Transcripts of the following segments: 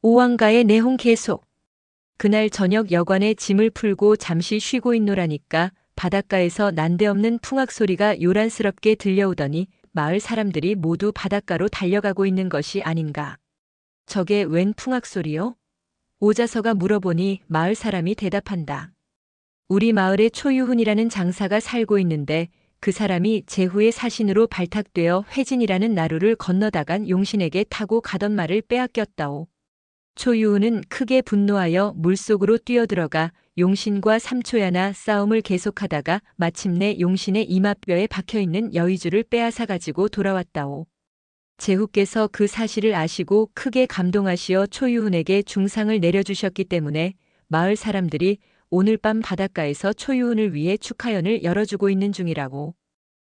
오왕가의 내홍 계속. 그날 저녁 여관에 짐을 풀고 잠시 쉬고 있노라니까 바닷가에서 난데없는 풍악 소리가 요란스럽게 들려오더니 마을 사람들이 모두 바닷가로 달려가고 있는 것이 아닌가. 저게 웬 풍악 소리요? 오자서가 물어보니 마을 사람이 대답한다. 우리 마을에 초유훈이라는 장사가 살고 있는데 그 사람이 제후의 사신으로 발탁되어 회진이라는 나루를 건너다간 용신에게 타고 가던 말을 빼앗겼다오. 초유훈은 크게 분노하여 물속으로 뛰어들어가 용신과 3초야나 싸움을 계속하다가 마침내 용신의 이마뼈에 박혀있는 여의주를 빼앗아 가지고 돌아왔다오. 제후께서 그 사실을 아시고 크게 감동하시어 초유훈에게 중상을 내려주셨기 때문에 마을 사람들이 오늘 밤 바닷가에서 초유훈을 위해 축하연을 열어주고 있는 중이라고.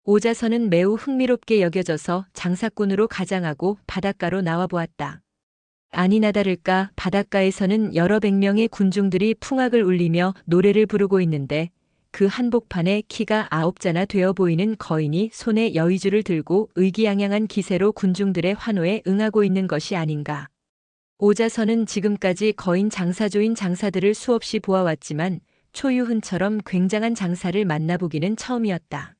오자서는 매우 흥미롭게 여겨져서 장사꾼으로 가장하고 바닷가로 나와보았다. 아니나 다를까 바닷가에서는 여러 백 명의 군중들이 풍악을 울리며 노래를 부르고 있는데 그 한복판에 키가 9자나 되어 보이는 거인이 손에 여의주를 들고 의기양양한 기세로 군중들의 환호에 응하고 있는 것이 아닌가. 오자서는 지금까지 거인 장사조인 장사들을 수없이 보아왔지만 초유훈처럼 굉장한 장사를 만나보기는 처음이었다.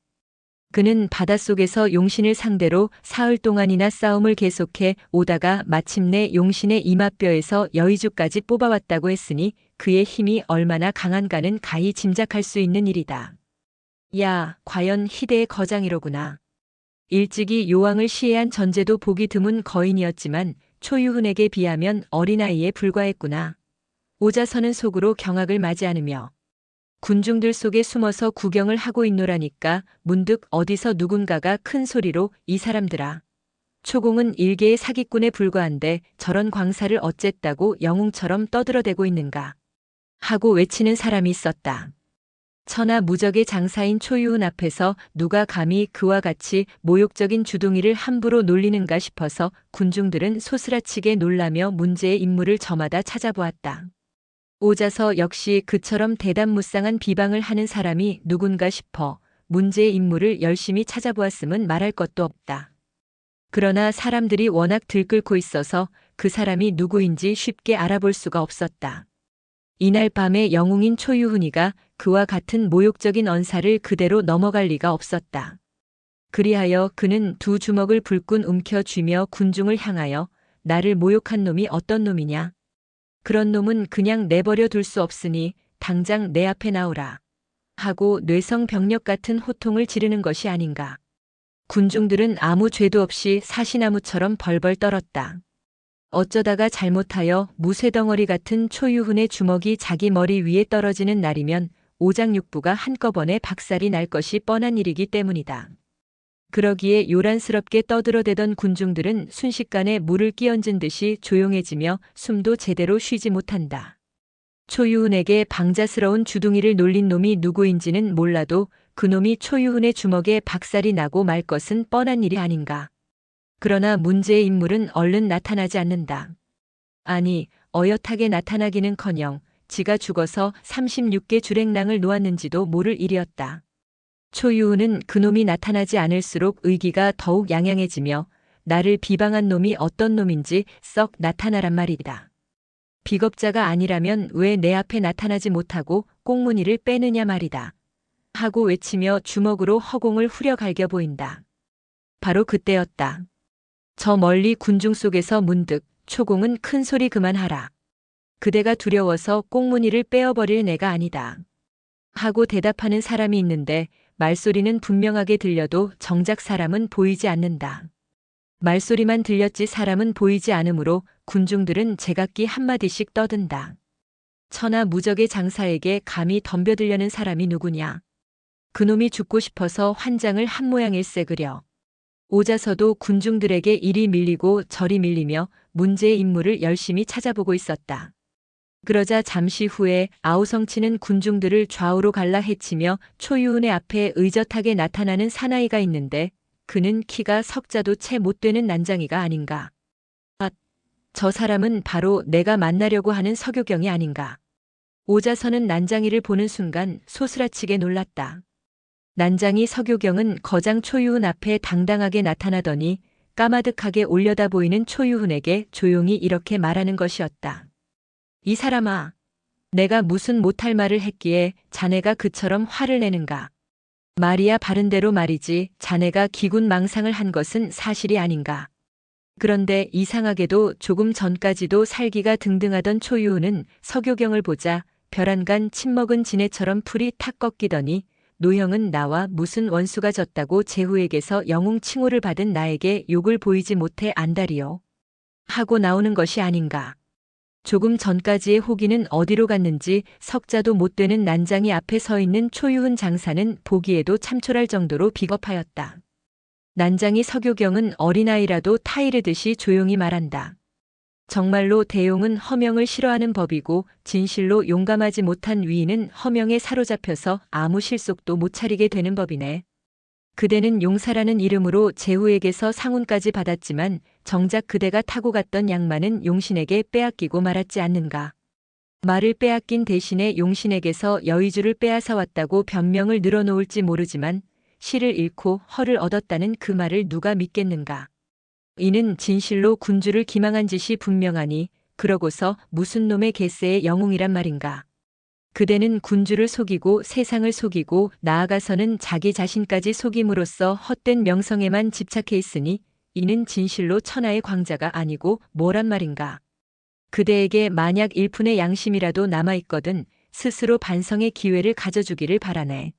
그는 바닷속에서 용신을 상대로 사흘 동안이나 싸움을 계속해 오다가 마침내 용신의 이마뼈에서 여의주까지 뽑아왔다고 했으니 그의 힘이 얼마나 강한가는 가히 짐작할 수 있는 일이다. 야, 과연 희대의 거장이로구나. 일찍이 요왕을 시해한 전제도 보기 드문 거인이었지만 초유훈에게 비하면 어린아이에 불과했구나. 오자서는 속으로 경악을 맞이 않으며 군중들 속에 숨어서 구경을 하고 있노라니까 문득 어디서 누군가가 큰 소리로 이 사람들아. 초공은 일개의 사기꾼에 불과한데 저런 광사를 어쨌다고 영웅처럼 떠들어대고 있는가. 하고 외치는 사람이 있었다. 천하 무적의 장사인 초유훈 앞에서 누가 감히 그와 같이 모욕적인 주둥이를 함부로 놀리는가 싶어서 군중들은 소스라치게 놀라며 문제의 인물을 저마다 찾아보았다. 오자서 역시 그처럼 대담무쌍한 비방을 하는 사람이 누군가 싶어 문제의 인물을 열심히 찾아보았음은 말할 것도 없다. 그러나 사람들이 워낙 들끓고 있어서 그 사람이 누구인지 쉽게 알아볼 수가 없었다. 이날 밤에 영웅인 초유훈이가 그와 같은 모욕적인 언사를 그대로 넘어갈 리가 없었다. 그리하여 그는 두 주먹을 불끈 움켜쥐며 군중을 향하여 나를 모욕한 놈이 어떤 놈이냐? 그런 놈은 그냥 내버려 둘 수 없으니 당장 내 앞에 나오라. 하고 뇌성병력 같은 호통을 지르는 것이 아닌가. 군중들은 아무 죄도 없이 사시나무처럼 벌벌 떨었다. 어쩌다가 잘못하여 무쇠덩어리 같은 초유훈의 주먹이 자기 머리 위에 떨어지는 날이면 오장육부가 한꺼번에 박살이 날 것이 뻔한 일이기 때문이다. 그러기에 요란스럽게 떠들어대던 군중들은 순식간에 물을 끼얹은 듯이 조용해지며 숨도 제대로 쉬지 못한다. 초유훈에게 방자스러운 주둥이를 놀린 놈이 누구인지는 몰라도 그놈이 초유훈의 주먹에 박살이 나고 말 것은 뻔한 일이 아닌가. 그러나 문제의 인물은 얼른 나타나지 않는다. 아니, 어엿하게 나타나기는커녕 지가 죽어서 36개 주랭랑을 놓았는지도 모를 일이었다. 초유훈은 그놈이 나타나지 않을수록 의기가 더욱 양양해지며 나를 비방한 놈이 어떤 놈인지 썩 나타나란 말이다. 비겁자가 아니라면 왜 내 앞에 나타나지 못하고 꽁무니를 빼느냐 말이다. 하고 외치며 주먹으로 허공을 후려갈겨 보인다. 바로 그때였다. 저 멀리 군중 속에서 문득 초공은 큰 소리 그만하라. 그대가 두려워서 꽁무니를 빼어버릴 내가 아니다. 하고 대답하는 사람이 있는데 말소리는 분명하게 들려도 정작 사람은 보이지 않는다. 말소리만 들렸지 사람은 보이지 않으므로 군중들은 제각기 한마디씩 떠든다. 천하 무적의 장사에게 감히 덤벼들려는 사람이 누구냐. 그놈이 죽고 싶어서 환장을 한 모양일세 그려. 오자서도 군중들에게 이리 밀리고 저리 밀리며 문제의 인물을 열심히 찾아보고 있었다. 그러자 잠시 후에 아우성치는 군중들을 좌우로 갈라 헤치며 초유훈의 앞에 의젓하게 나타나는 사나이가 있는데 그는 키가 석자도 채 못 되는 난장이가 아닌가. 아, 저 사람은 바로 내가 만나려고 하는 서교경이 아닌가. 오자서는 난장이를 보는 순간 소스라치게 놀랐다. 난장이 서교경은 거장 초유훈 앞에 당당하게 나타나더니 까마득하게 올려다 보이는 초유훈에게 조용히 이렇게 말하는 것이었다. 이 사람아, 내가 무슨 못할 말을 했기에 자네가 그처럼 화를 내는가? 말이야 바른대로 말이지 자네가 기군망상을 한 것은 사실이 아닌가? 그런데 이상하게도 조금 전까지도 살기가 등등하던 초유훈은 서교경을 보자 벼란간 침먹은 지네처럼 풀이 탁 꺾이더니 노형은 나와 무슨 원수가 졌다고 제후에게서 영웅 칭호를 받은 나에게 욕을 보이지 못해 안달이요 하고 나오는 것이 아닌가. 조금 전까지의 호기는 어디로 갔는지 석자도 못 되는 난장이 앞에 서 있는 초유훈 장사는 보기에도 참촐할 정도로 비겁하였다. 난장이 서교경은 어린아이라도 타이르듯이 조용히 말한다. 정말로 대용은 허명을 싫어하는 법이고 진실로 용감하지 못한 위인은 허명에 사로잡혀서 아무 실속도 못 차리게 되는 법이네. 그대는 용사라는 이름으로 제후에게서 상훈까지 받았지만 정작 그대가 타고 갔던 양만은 용신에게 빼앗기고 말았지 않는가. 말을 빼앗긴 대신에 용신에게서 여의주를 빼앗아 왔다고 변명을 늘어놓을지 모르지만 실을 잃고 허를 얻었다는 그 말을 누가 믿겠는가. 이는 진실로 군주를 기망한 짓이 분명하니 그러고서 무슨 놈의 갯새의 영웅이란 말인가. 그대는 군주를 속이고 세상을 속이고 나아가서는 자기 자신까지 속임으로써 헛된 명성에만 집착해 있으니 이는 진실로 천하의 광자가 아니고 뭐란 말인가. 그대에게 만약 일푼의 양심이라도 남아있거든 스스로 반성의 기회를 가져주기를 바라네.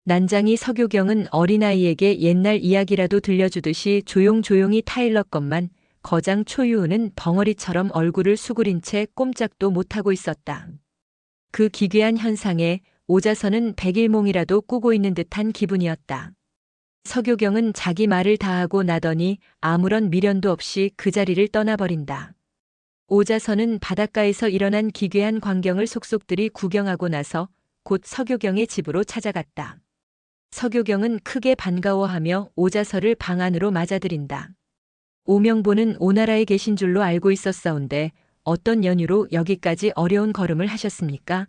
난장이 서교경은 어린아이에게 옛날 이야기라도 들려주듯이 조용조용히 타일렀건만 거장 초유훈은 벙어리처럼 얼굴을 수그린 채 꼼짝도 못하고 있었다. 그 기괴한 현상에 오자서는 백일몽이라도 꾸고 있는 듯한 기분이었다. 서교경은 자기 말을 다하고 나더니 아무런 미련도 없이 그 자리를 떠나버린다. 오자서는 바닷가에서 일어난 기괴한 광경을 속속들이 구경하고 나서 곧 서교경의 집으로 찾아갔다. 서교경은 크게 반가워하며 오자서를 방 안으로 맞아들인다. 오명보는 오나라에 계신 줄로 알고 있었사온데 어떤 연유로 여기까지 어려운 걸음을 하셨습니까?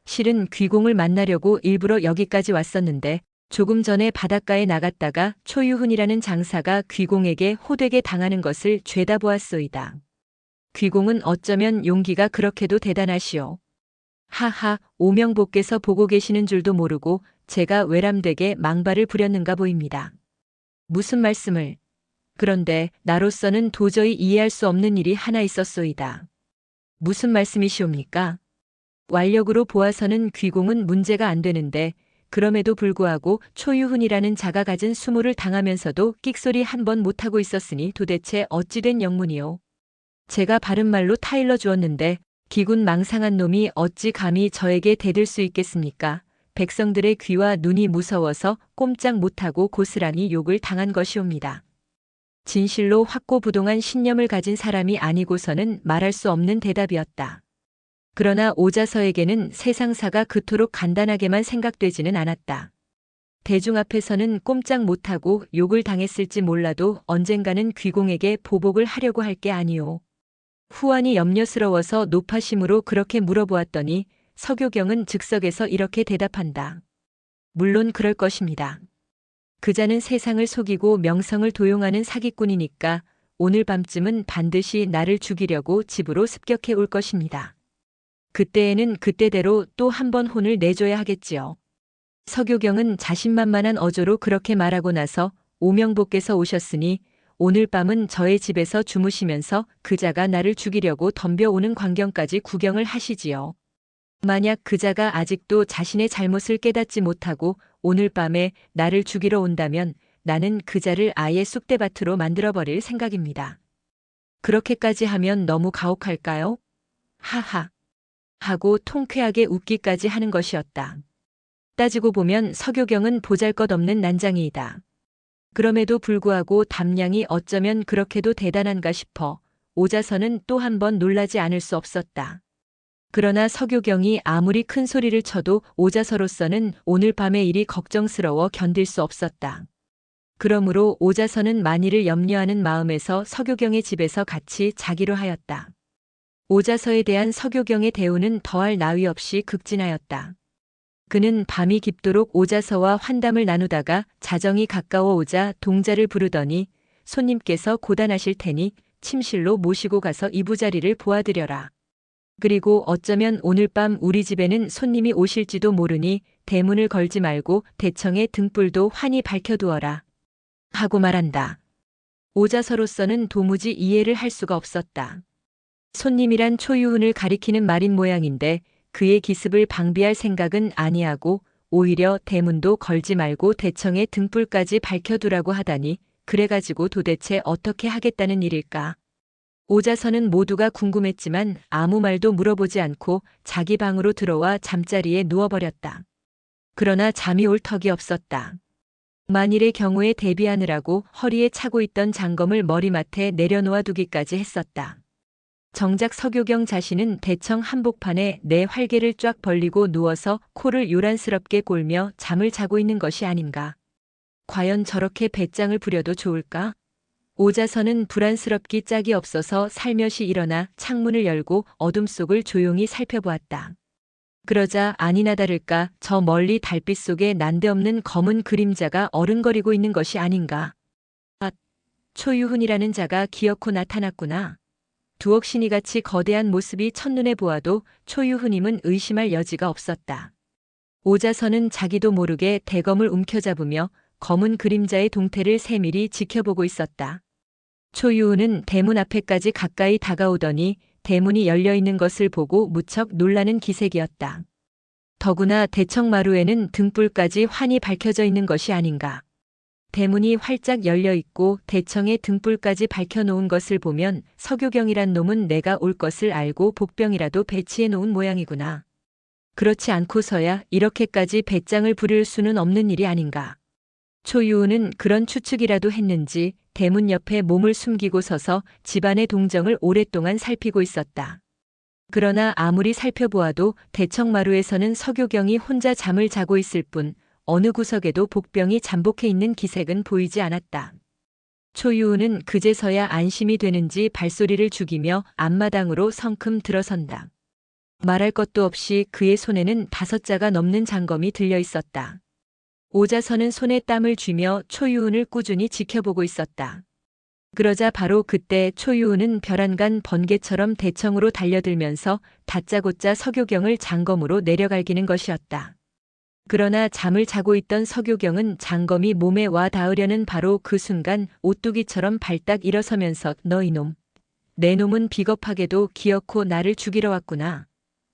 실은 귀공을 만나려고 일부러 여기까지 왔었는데 조금 전에 바닷가에 나갔다가 초유훈이라는 장사가 귀공에게 호되게 당하는 것을 죄다 보았소이다. 귀공은 어쩌면 용기가 그렇게도 대단하시오. 하하, 오명보께서 보고 계시는 줄도 모르고 제가 외람되게 망발을 부렸는가 보입니다. 무슨 말씀을? 그런데 나로서는 도저히 이해할 수 없는 일이 하나 있었소이다. 무슨 말씀이시옵니까? 완력으로 보아서는 귀공은 문제가 안 되는데 그럼에도 불구하고 초유훈이라는 자가 가진 수모를 당하면서도 끽소리 한 번 못하고 있었으니 도대체 어찌 된 영문이오. 제가 바른 말로 타일러 주었는데 기군 망상한 놈이 어찌 감히 저에게 대들 수 있겠습니까? 백성들의 귀와 눈이 무서워서 꼼짝 못하고 고스란히 욕을 당한 것이옵니다. 진실로 확고부동한 신념을 가진 사람이 아니고서는 말할 수 없는 대답이었다. 그러나 오자서에게는 세상사가 그토록 간단하게만 생각되지는 않았다. 대중 앞에서는 꼼짝 못하고 욕을 당했을지 몰라도 언젠가는 귀공에게 보복을 하려고 할 게 아니오. 후안이 염려스러워서 높아심으로 그렇게 물어보았더니 서교경은 즉석에서 이렇게 대답한다. 물론 그럴 것입니다. 그자는 세상을 속이고 명성을 도용하는 사기꾼이니까 오늘 밤쯤은 반드시 나를 죽이려고 집으로 습격해 올 것입니다. 그때에는 그때대로 또 한 번 혼을 내줘야 하겠지요. 서교경은 자신만만한 어조로 그렇게 말하고 나서 오명보께서 오셨으니 오늘 밤은 저의 집에서 주무시면서 그자가 나를 죽이려고 덤벼오는 광경까지 구경을 하시지요. 만약 그자가 아직도 자신의 잘못을 깨닫지 못하고 오늘 밤에 나를 죽이러 온다면 나는 그자를 아예 쑥대밭으로 만들어버릴 생각입니다. 그렇게까지 하면 너무 가혹할까요? 하하. 하고 통쾌하게 웃기까지 하는 것이었다. 따지고 보면 서교경은 보잘것없는 난장이이다. 그럼에도 불구하고 담량이 어쩌면 그렇게도 대단한가 싶어 오자서는 또 한 번 놀라지 않을 수 없었다. 그러나 서교경이 아무리 큰 소리를 쳐도 오자서로서는 오늘 밤의 일이 걱정스러워 견딜 수 없었다. 그러므로 오자서는 만일을 염려하는 마음에서 서교경의 집에서 같이 자기로 하였다. 오자서에 대한 서교경의 대우는 더할 나위 없이 극진하였다. 그는 밤이 깊도록 오자서와 환담을 나누다가 자정이 가까워 오자 동자를 부르더니 손님께서 고단하실 테니 침실로 모시고 가서 이부자리를 보아드려라. 그리고 어쩌면 오늘 밤 우리 집에는 손님이 오실지도 모르니 대문을 걸지 말고 대청의 등불도 환히 밝혀두어라. 하고 말한다. 오자서로서는 도무지 이해를 할 수가 없었다. 손님이란 초유훈을 가리키는 말인 모양인데 그의 기습을 방비할 생각은 아니하고 오히려 대문도 걸지 말고 대청의 등불까지 밝혀두라고 하다니 그래가지고 도대체 어떻게 하겠다는 일일까? 오자서는 모두가 궁금했지만 아무 말도 물어보지 않고 자기 방으로 들어와 잠자리에 누워버렸다. 그러나 잠이 올 턱이 없었다. 만일의 경우에 대비하느라고 허리에 차고 있던 장검을 머리맡에 내려놓아 두기까지 했었다. 정작 서교경 자신은 대청 한복판에 내 활개를 쫙 벌리고 누워서 코를 요란스럽게 골며 잠을 자고 있는 것이 아닌가. 과연 저렇게 배짱을 부려도 좋을까? 오자서는 불안스럽기 짝이 없어서 살며시 일어나 창문을 열고 어둠 속을 조용히 살펴보았다. 그러자 아니나 다를까 저 멀리 달빛 속에 난데없는 검은 그림자가 어른거리고 있는 것이 아닌가. 아, 초유훈이라는 자가 기어코 나타났구나. 두억신이같이 거대한 모습이 첫눈에 보아도 초유훈임은 의심할 여지가 없었다. 오자서는 자기도 모르게 대검을 움켜잡으며 검은 그림자의 동태를 세밀히 지켜보고 있었다. 초유훈은 대문 앞에까지 가까이 다가오더니 대문이 열려있는 것을 보고 무척 놀라는 기색이었다. 더구나 대청마루에는 등불까지 환히 밝혀져 있는 것이 아닌가. 대문이 활짝 열려있고 대청에 등불까지 밝혀놓은 것을 보면 서교경이란 놈은 내가 올 것을 알고 복병이라도 배치해 놓은 모양이구나. 그렇지 않고서야 이렇게까지 배짱을 부릴 수는 없는 일이 아닌가. 초유훈은 그런 추측이라도 했는지 대문 옆에 몸을 숨기고 서서 집안의 동정을 오랫동안 살피고 있었다. 그러나 아무리 살펴보아도 대청마루에서는 서교경이 혼자 잠을 자고 있을 뿐 어느 구석에도 복병이 잠복해 있는 기색은 보이지 않았다. 초유훈은 그제서야 안심이 되는지 발소리를 죽이며 앞마당으로 성큼 들어선다. 말할 것도 없이 그의 손에는 5자가 넘는 장검이 들려 있었다. 오자서는 손에 땀을 쥐며 초유훈을 꾸준히 지켜보고 있었다. 그러자 바로 그때 초유훈은 벼란간 번개처럼 대청으로 달려들면서 다짜고짜 서교경을 장검으로 내려갈기는 것이었다. 그러나 잠을 자고 있던 서교경은 장검이 몸에 와 닿으려는 바로 그 순간 오뚜기처럼 발딱 일어서면서 너 이놈, 내 놈은 비겁하게도 기어코 나를 죽이러 왔구나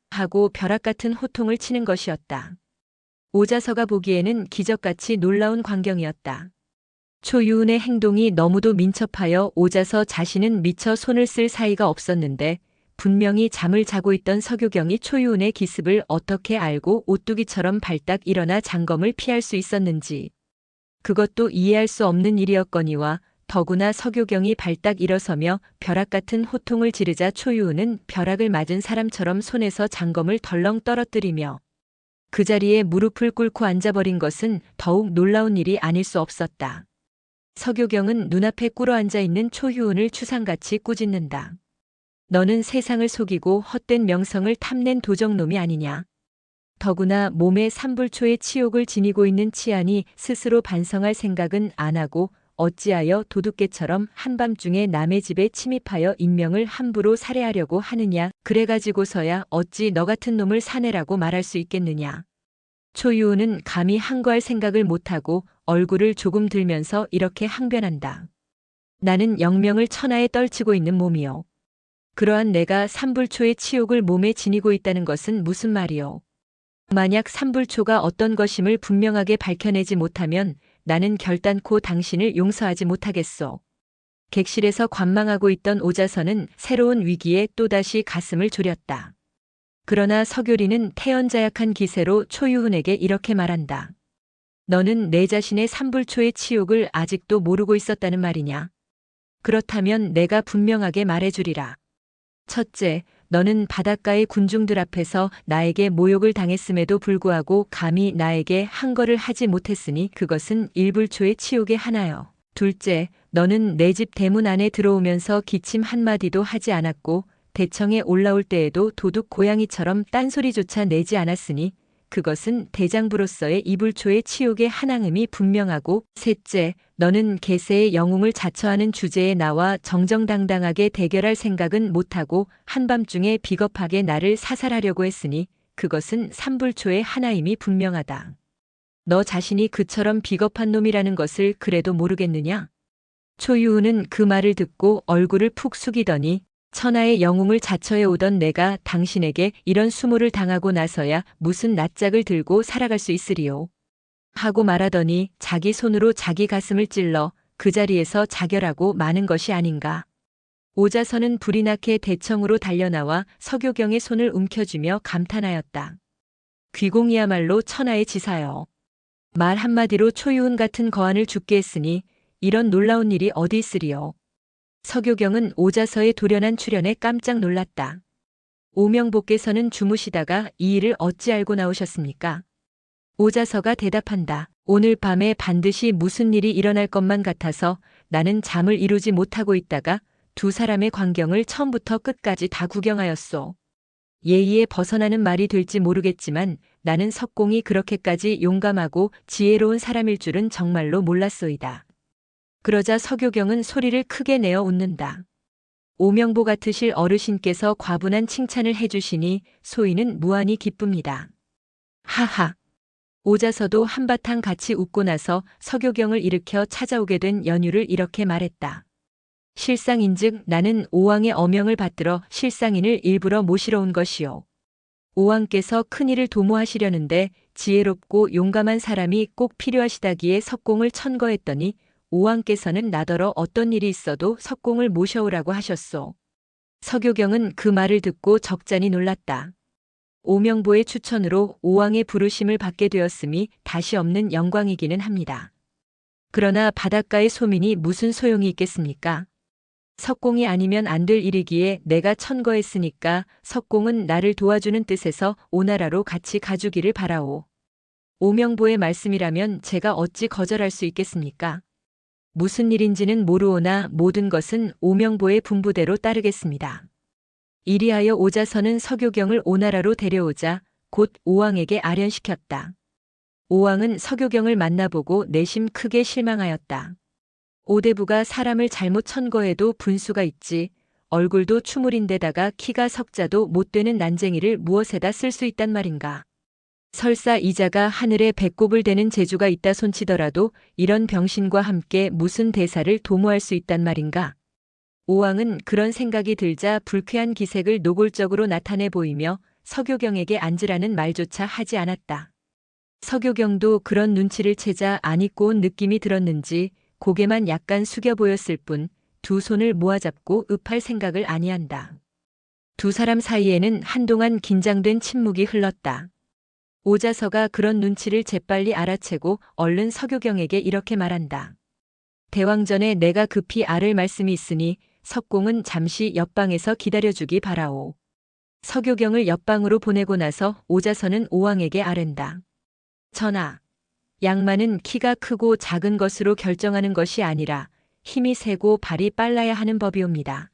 하고 벼락 같은 호통을 치는 것이었다. 오자서가 보기에는 기적같이 놀라운 광경이었다. 초유훈의 행동이 너무도 민첩하여 오자서 자신은 미처 손을 쓸 사이가 없었는데 분명히 잠을 자고 있던 서교경이 초유훈의 기습을 어떻게 알고 오뚜기처럼 발딱 일어나 장검을 피할 수 있었는지. 그것도 이해할 수 없는 일이었거니와 더구나 서교경이 발딱 일어서며 벼락 같은 호통을 지르자 초유훈은 벼락을 맞은 사람처럼 손에서 장검을 덜렁 떨어뜨리며 그 자리에 무릎을 꿇고 앉아버린 것은 더욱 놀라운 일이 아닐 수 없었다. 서교경은 눈앞에 꿇어앉아 있는 초유훈을 추상같이 꾸짖는다. 너는 세상을 속이고 헛된 명성을 탐낸 도적놈이 아니냐. 더구나 몸에 삼불초의 치욕을 지니고 있는 치안이 스스로 반성할 생각은 안 하고 어찌하여 도둑개처럼 한밤중에 남의 집에 침입하여 인명을 함부로 살해하려고 하느냐. 그래가지고서야 어찌 너 같은 놈을 사내라고 말할 수 있겠느냐. 초유훈은 감히 항거할 생각을 못하고 얼굴을 조금 들면서 이렇게 항변한다. 나는 영명을 천하에 떨치고 있는 몸이요. 그러한 내가 삼불초의 치욕을 몸에 지니고 있다는 것은 무슨 말이요. 만약 삼불초가 어떤 것임을 분명하게 밝혀내지 못하면 나는 결단코 당신을 용서하지 못하겠소. 객실에서 관망하고 있던 오자서는 새로운 위기에 또다시 가슴을 졸였다. 그러나 서교리는 태연자약한 기세로 초유훈에게 이렇게 말한다. 너는 내 자신의 삼불초의 치욕을 아직도 모르고 있었다는 말이냐. 그렇다면 내가 분명하게 말해주리라. 첫째, 너는 바닷가의 군중들 앞에서 나에게 모욕을 당했음에도 불구하고 감히 나에게 항거를 하지 못했으니 그것은 일불초의 치욕의 하나요. 둘째, 너는 내 집 대문 안에 들어오면서 기침 한마디도 하지 않았고 대청에 올라올 때에도 도둑 고양이처럼 딴소리조차 내지 않았으니 그것은 대장부로서의 이불초의 치욕의 한앙음이 분명하고, 셋째, 너는 계세의 영웅을 자처하는 주제에 나와 정정당당하게 대결할 생각은 못하고 한밤중에 비겁하게 나를 사살하려고 했으니 그것은 삼불초의 하나임이 분명하다. 너 자신이 그처럼 비겁한 놈이라는 것을 그래도 모르겠느냐? 초유우는 그 말을 듣고 얼굴을 푹 숙이더니 천하의 영웅을 자처해 오던 내가 당신에게 이런 수모를 당하고 나서야 무슨 낯짝을 들고 살아갈 수 있으리요. 하고 말하더니 자기 손으로 자기 가슴을 찔러 그 자리에서 자결하고 마는 것이 아닌가. 오자선은 불이 나게 대청으로 달려나와 서교경의 손을 움켜쥐며 감탄하였다. 귀공이야말로 천하의 지사여. 말 한마디로 초유운 같은 거한을 죽게 했으니 이런 놀라운 일이 어디 있으리요. 서교경은 오자서의 돌연한 출현에 깜짝 놀랐다. 오명보께서는 주무시다가 이 일을 어찌 알고 나오셨습니까? 오자서가 대답한다. 오늘 밤에 반드시 무슨 일이 일어날 것만 같아서 나는 잠을 이루지 못하고 있다가 두 사람의 광경을 처음부터 끝까지 다 구경하였소. 예의에 벗어나는 말이 될지 모르겠지만 나는 석공이 그렇게까지 용감하고 지혜로운 사람일 줄은 정말로 몰랐소이다. 그러자 서교경은 소리를 크게 내어 웃는다. 오명보 같으실 어르신께서 과분한 칭찬을 해주시니 소인은 무한히 기쁩니다. 하하. 오자서도 한바탕 같이 웃고 나서 서교경을 일으켜 찾아오게 된 연유를 이렇게 말했다. 실상인즉 나는 오왕의 어명을 받들어 실상인을 일부러 모시러 온 것이요. 오왕께서 큰일을 도모하시려는데 지혜롭고 용감한 사람이 꼭 필요하시다기에 석공을 천거했더니 오왕께서는 나더러 어떤 일이 있어도 석공을 모셔오라고 하셨소. 서교경은 그 말을 듣고 적잖이 놀랐다. 오명보의 추천으로 오왕의 부르심을 받게 되었음이 다시 없는 영광이기는 합니다. 그러나 바닷가의 소민이 무슨 소용이 있겠습니까? 석공이 아니면 안 될 일이기에 내가 천거했으니까 석공은 나를 도와주는 뜻에서 오나라로 같이 가주기를 바라오. 오명보의 말씀이라면 제가 어찌 거절할 수 있겠습니까? 무슨 일인지는 모르오나 모든 것은 오명보의 분부대로 따르겠습니다. 이리하여 오자선은 서교경을 오나라로 데려오자 곧 오왕에게 아련시켰다. 오왕은 서교경을 만나보고 내심 크게 실망하였다. 오대부가 사람을 잘못 천거해도 분수가 있지 얼굴도 추물인데다가 키가 석자도 못 되는 난쟁이를 무엇에다 쓸 수 있단 말인가. 설사 이자가 하늘에 배꼽을 대는 재주가 있다 손치더라도 이런 병신과 함께 무슨 대사를 도모할 수 있단 말인가. 오왕은 그런 생각이 들자 불쾌한 기색을 노골적으로 나타내 보이며 서교경에게 앉으라는 말조차 하지 않았다. 서교경도 그런 눈치를 채자 안 입고 온 느낌이 들었는지 고개만 약간 숙여 보였을 뿐 두 손을 모아잡고 읍할 생각을 아니한다. 두 사람 사이에는 한동안 긴장된 침묵이 흘렀다. 오자서가 그런 눈치를 재빨리 알아채고 얼른 서교경에게 이렇게 말한다. 대왕전에 내가 급히 아를 말씀이 있으니 석공은 잠시 옆방에서 기다려주기 바라오. 서교경을 옆방으로 보내고 나서 오자서는 오왕에게 아랜다. 전하, 양만은 키가 크고 작은 것으로 결정하는 것이 아니라 힘이 세고 발이 빨라야 하는 법이옵니다.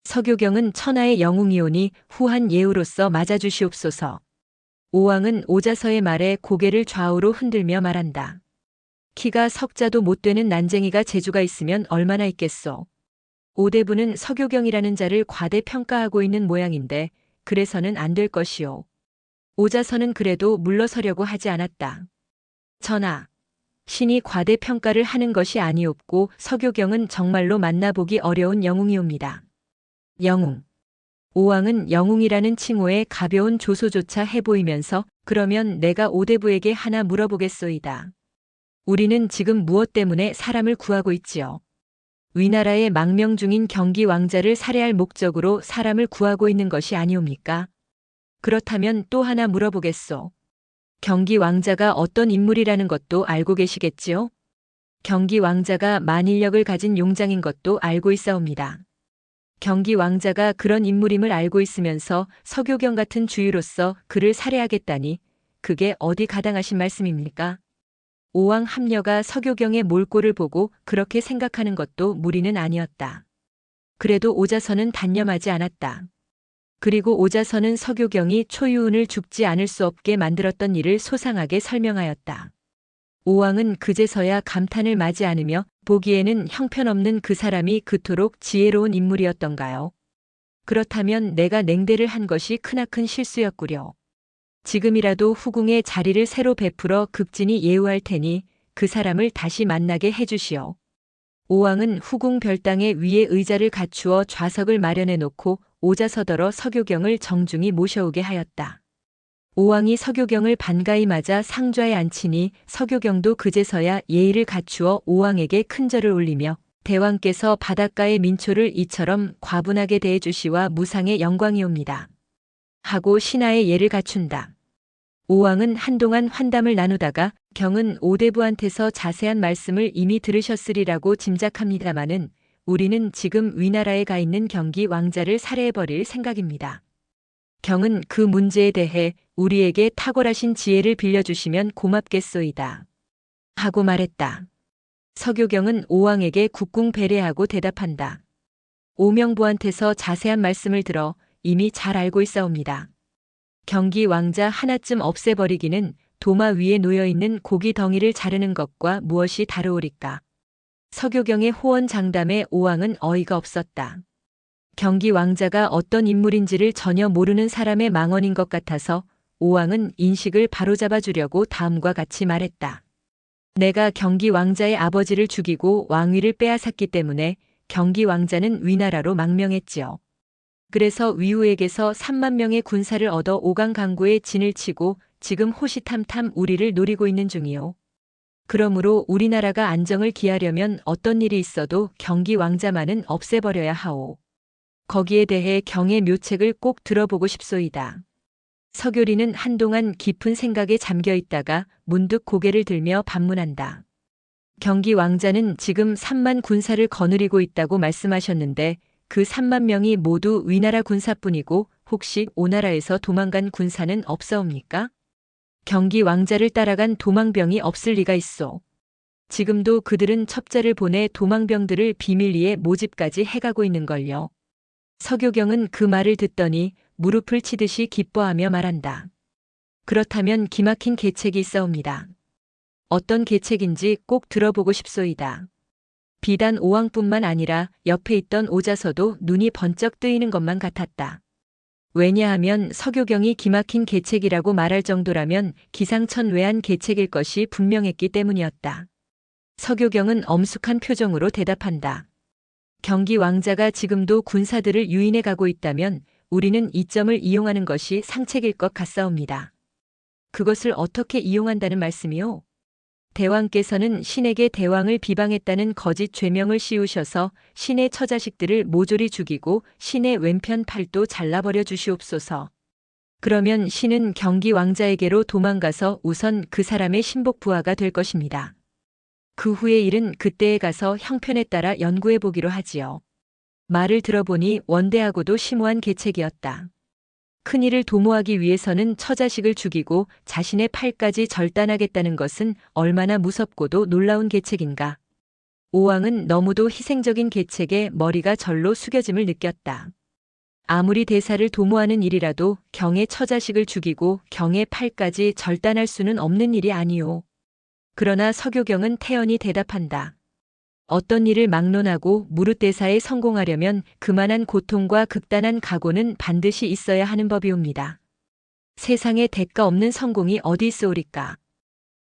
서교경은 천하의 영웅이오니 후한 예우로서 맞아주시옵소서. 오왕은 오자서의 말에 고개를 좌우로 흔들며 말한다. 키가 석자도 못 되는 난쟁이가 재주가 있으면 얼마나 있겠소. 오대부는 서교경이라는 자를 과대평가하고 있는 모양인데 그래서는 안 될 것이오. 오자서는 그래도 물러서려고 하지 않았다. 전하, 신이 과대평가를 하는 것이 아니옵고 서교경은 정말로 만나보기 어려운 영웅이옵니다. 영웅. 오왕은 영웅이라는 칭호에 가벼운 조소조차 해보이면서 그러면 내가 오대부에게 하나 물어보겠소이다. 우리는 지금 무엇 때문에 사람을 구하고 있지요? 위나라의 망명 중인 경기 왕자를 살해할 목적으로 사람을 구하고 있는 것이 아니옵니까? 그렇다면 또 하나 물어보겠소. 경기 왕자가 어떤 인물이라는 것도 알고 계시겠지요? 경기 왕자가 만인력을 가진 용장인 것도 알고 있사옵니다. 경기 왕자가 그런 인물임을 알고 있으면서 서교경 같은 주유로서 그를 살해하겠다니 그게 어디 가당하신 말씀입니까? 오왕 합녀가 서교경의 몰골을 보고 그렇게 생각하는 것도 무리는 아니었다. 그래도 오자선은 단념하지 않았다. 그리고 오자서는 서교경이 초유운을 죽지 않을 수 없게 만들었던 일을 소상하게 설명하였다. 오왕은 그제서야 감탄을 마지 않으며 보기에는 형편없는 그 사람이 그토록 지혜로운 인물이었던가요? 그렇다면 내가 냉대를 한 것이 크나큰 실수였구려. 지금이라도 후궁의 자리를 새로 베풀어 극진히 예우할 테니 그 사람을 다시 만나게 해주시오. 오왕은 후궁 별당에 위에 의자를 갖추어 좌석을 마련해 놓고 오자서더러 서교경을 정중히 모셔오게 하였다. 오왕이 서교경을 반가이 맞아 상좌에 앉히니 서교경도 그제서야 예의를 갖추어 오왕에게 큰 절을 올리며 대왕께서 바닷가의 민초를 이처럼 과분하게 대해주시와 무상의 영광이옵니다. 하고 신하의 예를 갖춘다. 오왕은 한동안 환담을 나누다가 경은 오대부한테서 자세한 말씀을 이미 들으셨으리라고 짐작합니다마는 우리는 지금 위나라에 가 있는 경기 왕자를 살해해버릴 생각입니다. 경은 그 문제에 대해 우리에게 탁월하신 지혜를 빌려주시면 고맙겠소이다. 하고 말했다. 서교경은 오왕에게 국궁 배례하고 대답한다. 오명부한테서 자세한 말씀을 들어 이미 잘 알고 있사옵니다. 경기 왕자 하나쯤 없애버리기는 도마 위에 놓여있는 고기 덩이를 자르는 것과 무엇이 다르오리까. 서교경의 호언 장담에 오왕은 어이가 없었다. 경기 왕자가 어떤 인물인지를 전혀 모르는 사람의 망언인 것 같아서 오왕은 인식을 바로잡아 주려고 다음과 같이 말했다. 내가 경기 왕자의 아버지를 죽이고 왕위를 빼앗았기 때문에 경기 왕자는 위나라로 망명했지요. 그래서 위우에게서 3만 명의 군사를 얻어 오강강구에 진을 치고 지금 호시탐탐 우리를 노리고 있는 중이요. 그러므로 우리나라가 안정을 기하려면 어떤 일이 있어도 경기 왕자만은 없애버려야 하오. 거기에 대해 경의 묘책을 꼭 들어보고 싶소이다. 서교리는 한동안 깊은 생각에 잠겨 있다가 문득 고개를 들며 반문한다. 경기 왕자는 지금 3만 군사를 거느리고 있다고 말씀하셨는데 그 3만 명이 모두 위나라 군사뿐이고 혹시 오나라에서 도망간 군사는 없사옵니까? 경기 왕자를 따라간 도망병이 없을 리가 있소. 지금도 그들은 첩자를 보내 도망병들을 비밀리에 모집까지 해가고 있는걸요. 서교경은 그 말을 듣더니 무릎을 치듯이 기뻐하며 말한다. 그렇다면 기막힌 계책이 있사옵니다. 어떤 계책인지 꼭 들어보고 싶소이다. 비단 오왕뿐만 아니라 옆에 있던 오자서도 눈이 번쩍 뜨이는 것만 같았다. 왜냐하면 서교경이 기막힌 계책이라고 말할 정도라면 기상천외한 계책일 것이 분명했기 때문이었다. 서교경은 엄숙한 표정으로 대답한다. 경기 왕자가 지금도 군사들을 유인해 가고 있다면 우리는 이 점을 이용하는 것이 상책일 것 같사옵니다. 그것을 어떻게 이용한다는 말씀이요? 대왕께서는 신에게 대왕을 비방했다는 거짓 죄명을 씌우셔서 신의 처자식들을 모조리 죽이고 신의 왼편 팔도 잘라버려 주시옵소서. 그러면 신은 경기 왕자에게로 도망가서 우선 그 사람의 신복 부하가 될 것입니다. 그 후의 일은 그때에 가서 형편에 따라 연구해 보기로 하지요. 말을 들어보니 원대하고도 심오한 계책이었다. 큰일을 도모하기 위해서는 처자식을 죽이고 자신의 팔까지 절단하겠다는 것은 얼마나 무섭고도 놀라운 계책인가. 오왕은 너무도 희생적인 계책에 머리가 절로 숙여짐을 느꼈다. 아무리 대사를 도모하는 일이라도 경의 처자식을 죽이고 경의 팔까지 절단할 수는 없는 일이 아니오. 그러나 서교경은 태연히 대답한다. 어떤 일을 막론하고 무릇대사에 성공하려면 그만한 고통과 극단한 각오는 반드시 있어야 하는 법이옵니다. 세상에 대가 없는 성공이 어디 있으오리까.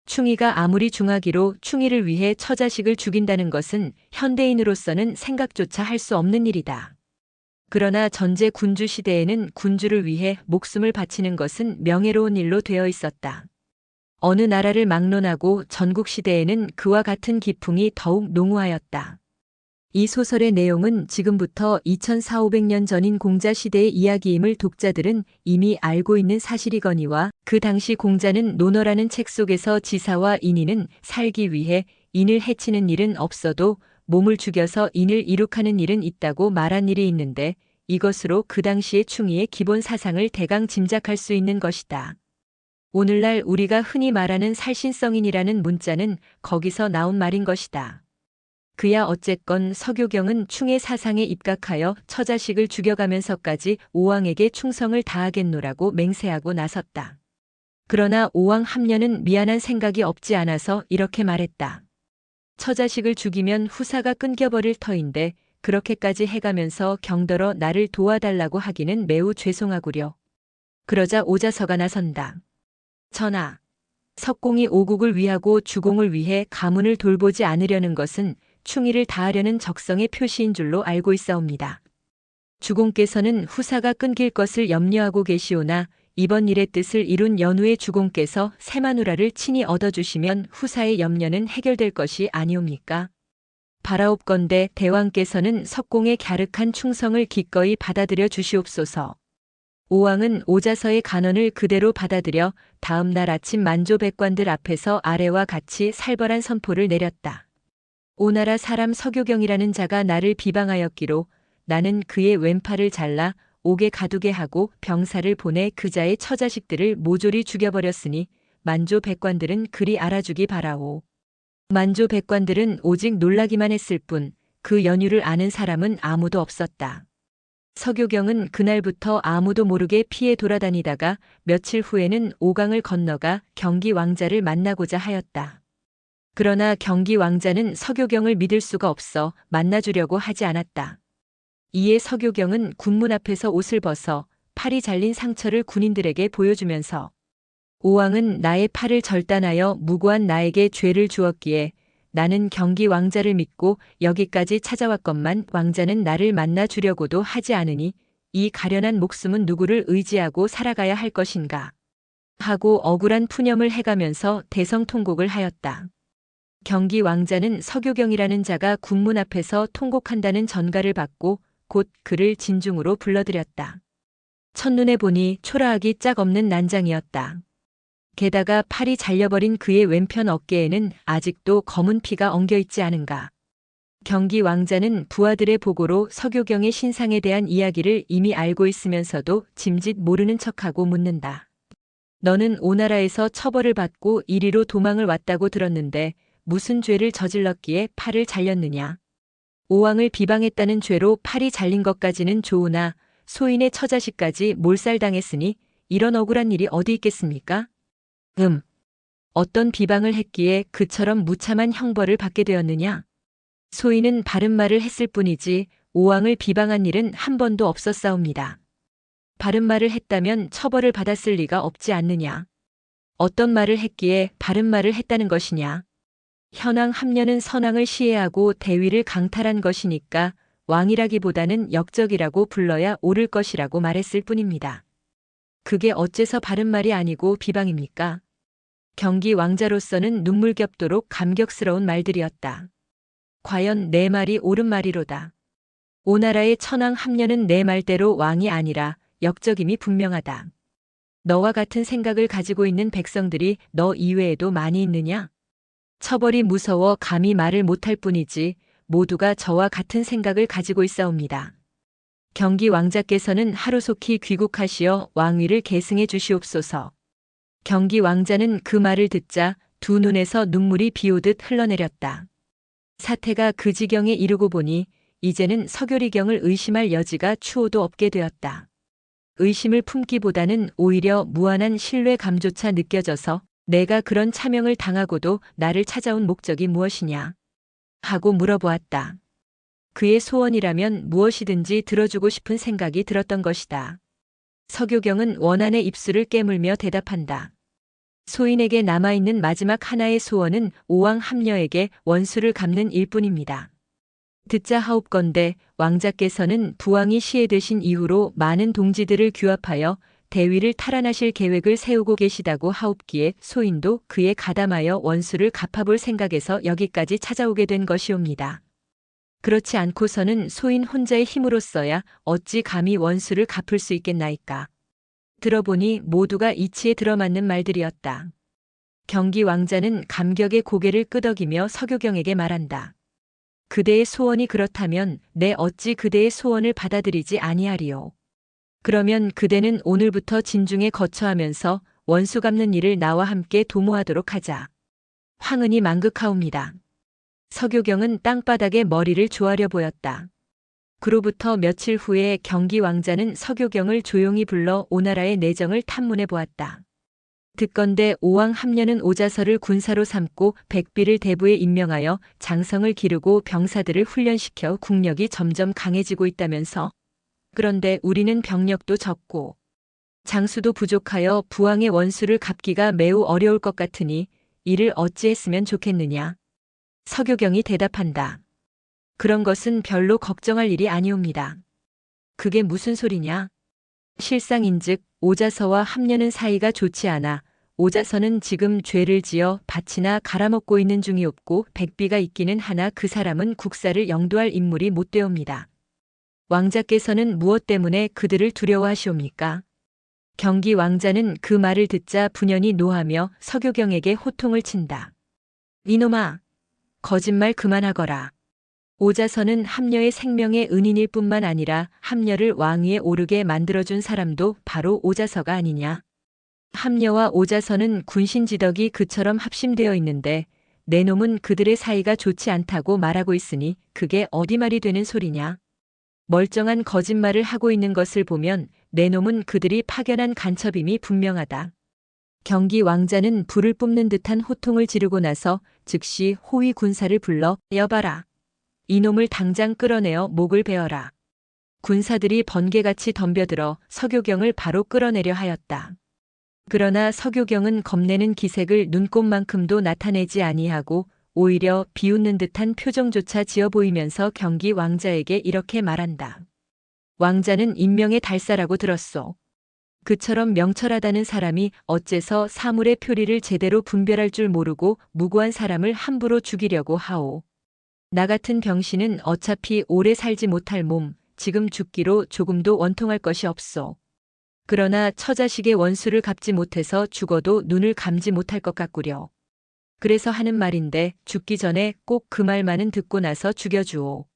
충의가 아무리 중하기로 충의를 위해 처자식을 죽인다는 것은 현대인으로서는 생각조차 할 수 없는 일이다. 그러나 전제 군주 시대에는 군주를 위해 목숨을 바치는 것은 명예로운 일로 되어 있었다. 어느 나라를 막론하고 전국시대에는 그와 같은 기풍이 더욱 농후하였다. 이 소설의 내용은 지금부터 2400~500년 전인 공자시대의 이야기임을 독자들은 이미 알고 있는 사실이거니와 그 당시 공자는 논어라는 책 속에서 지사와 인인은 살기 위해 인을 해치는 일은 없어도 몸을 죽여서 인을 이룩하는 일은 있다고 말한 일이 있는데 이것으로 그 당시의 충의의 기본 사상을 대강 짐작할 수 있는 것이다. 오늘날 우리가 흔히 말하는 살신성인이라는 문자는 거기서 나온 말인 것이다. 그야 어쨌건 서교경은 충의 사상에 입각하여 처자식을 죽여가면서까지 오왕에게 충성을 다하겠노라고 맹세하고 나섰다. 그러나 오왕 함녀는 미안한 생각이 없지 않아서 이렇게 말했다. 처자식을 죽이면 후사가 끊겨버릴 터인데 그렇게까지 해가면서 경더러 나를 도와달라고 하기는 매우 죄송하구려. 그러자 오자서가 나선다. 전하, 석공이 오국을 위하고 주공을 위해 가문을 돌보지 않으려는 것은 충의를 다하려는 적성의 표시인 줄로 알고 있사옵니다. 주공께서는 후사가 끊길 것을 염려하고 계시오나 이번 일의 뜻을 이룬 연후에 주공께서 새마누라를 친히 얻어주시면 후사의 염려는 해결될 것이 아니옵니까? 바라옵건대 대왕께서는 석공의 갸륵한 충성을 기꺼이 받아들여 주시옵소서. 오왕은 오자서의 간언을 그대로 받아들여 다음 날 아침 만조 백관들 앞에서 아래와 같이 살벌한 선포를 내렸다. 오나라 사람 서교경이라는 자가 나를 비방하였기로 나는 그의 왼팔을 잘라 옥에 가두게 하고 병사를 보내 그 자의 처자식들을 모조리 죽여버렸으니 만조 백관들은 그리 알아주기 바라오. 만조 백관들은 오직 놀라기만 했을 뿐 그 연유를 아는 사람은 아무도 없었다. 서교경은 그날부터 아무도 모르게 피해 돌아다니다가 며칠 후에는 오강을 건너가 경기 왕자를 만나고자 하였다. 그러나 경기 왕자는 서교경을 믿을 수가 없어 만나주려고 하지 않았다. 이에 서교경은 군문 앞에서 옷을 벗어 팔이 잘린 상처를 군인들에게 보여주면서 오왕은 나의 팔을 절단하여 무고한 나에게 죄를 주었기에 나는 경기 왕자를 믿고 여기까지 찾아왔건만 왕자는 나를 만나주려고도 하지 않으니 이 가련한 목숨은 누구를 의지하고 살아가야 할 것인가 하고 억울한 푸념을 해가면서 대성통곡을 하였다. 경기 왕자는 서교경이라는 자가 군문 앞에서 통곡한다는 전가를 받고 곧 그를 진중으로 불러들였다. 첫눈에 보니 초라하기 짝 없는 난장이었다. 게다가 팔이 잘려버린 그의 왼편 어깨에는 아직도 검은 피가 엉겨있지 않은가. 경기 왕자는 부하들의 보고로 서교경의 신상에 대한 이야기를 이미 알고 있으면서도 짐짓 모르는 척하고 묻는다. 너는 오나라에서 처벌을 받고 이리로 도망을 왔다고 들었는데 무슨 죄를 저질렀기에 팔을 잘렸느냐. 오왕을 비방했다는 죄로 팔이 잘린 것까지는 좋으나 소인의 처자식까지 몰살당했으니 이런 억울한 일이 어디 있겠습니까? 어떤 비방을 했기에 그처럼 무참한 형벌을 받게 되었느냐? 소인은 바른 말을 했을 뿐이지 오왕을 비방한 일은 한 번도 없었사옵니다. 바른 말을 했다면 처벌을 받았을 리가 없지 않느냐? 어떤 말을 했기에 바른 말을 했다는 것이냐? 현왕 함녀는 선왕을 시해하고 대위를 강탈한 것이니까 왕이라기보다는 역적이라고 불러야 옳을 것이라고 말했을 뿐입니다. 그게 어째서 바른 말이 아니고 비방입니까? 경기 왕자로서는 눈물겹도록 감격스러운 말들이었다. 과연 내 말이 옳은 말이로다. 오나라의 천왕 함녀는 내 말대로 왕이 아니라 역적임이 분명하다. 너와 같은 생각을 가지고 있는 백성들이 너 이외에도 많이 있느냐? 처벌이 무서워 감히 말을 못할 뿐이지 모두가 저와 같은 생각을 가지고 있사옵니다. 경기 왕자께서는 하루속히 귀국하시어 왕위를 계승해 주시옵소서. 경기 왕자는 그 말을 듣자 두 눈에서 눈물이 비오듯 흘러내렸다. 사태가 그 지경에 이르고 보니 이제는 서교리경을 의심할 여지가 추호도 없게 되었다. 의심을 품기보다는 오히려 무한한 신뢰감조차 느껴져서 내가 그런 차명을 당하고도 나를 찾아온 목적이 무엇이냐 하고 물어보았다. 그의 소원이라면 무엇이든지 들어주고 싶은 생각이 들었던 것이다. 서교경은 원한의 입술을 깨물며 대답한다. 소인에게 남아있는 마지막 하나의 소원은 오왕 함녀에게 원수를 갚는 일뿐입니다. 듣자 하옵건대 왕자께서는 부왕이 시해되신 이후로 많은 동지들을 규합하여 대위를 탈환하실 계획을 세우고 계시다고 하옵기에 소인도 그에 가담하여 원수를 갚아볼 생각에서 여기까지 찾아오게 된 것이옵니다. 그렇지 않고서는 소인 혼자의 힘으로써야 어찌 감히 원수를 갚을 수 있겠나이까. 들어보니 모두가 이치에 들어맞는 말들이었다. 경기 왕자는 감격의 고개를 끄덕이며 서교경에게 말한다. 그대의 소원이 그렇다면 내 어찌 그대의 소원을 받아들이지 아니하리요. 그러면 그대는 오늘부터 진중에 거처하면서 원수 갚는 일을 나와 함께 도모하도록 하자. 황은이 만극하옵니다. 서교경은 땅바닥에 머리를 조아려 보였다. 그로부터 며칠 후에 경기 왕자는 서교경을 조용히 불러 오나라의 내정을 탐문해 보았다. 듣건대 오왕 함녀는 오자서를 군사로 삼고 백비를 대부에 임명하여 장성을 기르고 병사들을 훈련시켜 국력이 점점 강해지고 있다면서. 그런데 우리는 병력도 적고 장수도 부족하여 부왕의 원수를 갚기가 매우 어려울 것 같으니 이를 어찌했으면 좋겠느냐. 서교경이 대답한다. 그런 것은 별로 걱정할 일이 아니옵니다. 그게 무슨 소리냐? 실상인즉 오자서와 함녀는 사이가 좋지 않아 오자서는 지금 죄를 지어 밭이나 갈아먹고 있는 중이옵고 백비가 있기는 하나 그 사람은 국사를 영도할 인물이 못 되옵니다. 왕자께서는 무엇 때문에 그들을 두려워하시옵니까? 경기 왕자는 그 말을 듣자 분연히 노하며 서교경에게 호통을 친다. 이놈아! 거짓말 그만하거라. 오자서는 함녀의 생명의 은인일 뿐만 아니라 함녀를 왕위에 오르게 만들어준 사람도 바로 오자서가 아니냐. 함녀와 오자서는 군신지덕이 그처럼 합심되어 있는데 내 놈은 그들의 사이가 좋지 않다고 말하고 있으니 그게 어디 말이 되는 소리냐. 멀쩡한 거짓말을 하고 있는 것을 보면 내 놈은 그들이 파견한 간첩임이 분명하다. 경기 왕자는 불을 뿜는 듯한 호통을 지르고 나서 즉시 호위 군사를 불러 여봐라. 이놈을 당장 끌어내어 목을 베어라. 군사들이 번개같이 덤벼들어 서교경을 바로 끌어내려 하였다. 그러나 서교경은 겁내는 기색을 눈꼽만큼도 나타내지 아니하고 오히려 비웃는 듯한 표정조차 지어 보이면서 경기 왕자에게 이렇게 말한다. 왕자는 인명의 달사라고 들었소. 그처럼 명철하다는 사람이 어째서 사물의 표리를 제대로 분별할 줄 모르고 무고한 사람을 함부로 죽이려고 하오. 나 같은 병신은 어차피 오래 살지 못할 몸, 지금 죽기로 조금도 원통할 것이 없소. 그러나 처자식의 원수를 갚지 못해서 죽어도 눈을 감지 못할 것 같구려. 그래서 하는 말인데 죽기 전에 꼭 그 말만은 듣고 나서 죽여주오.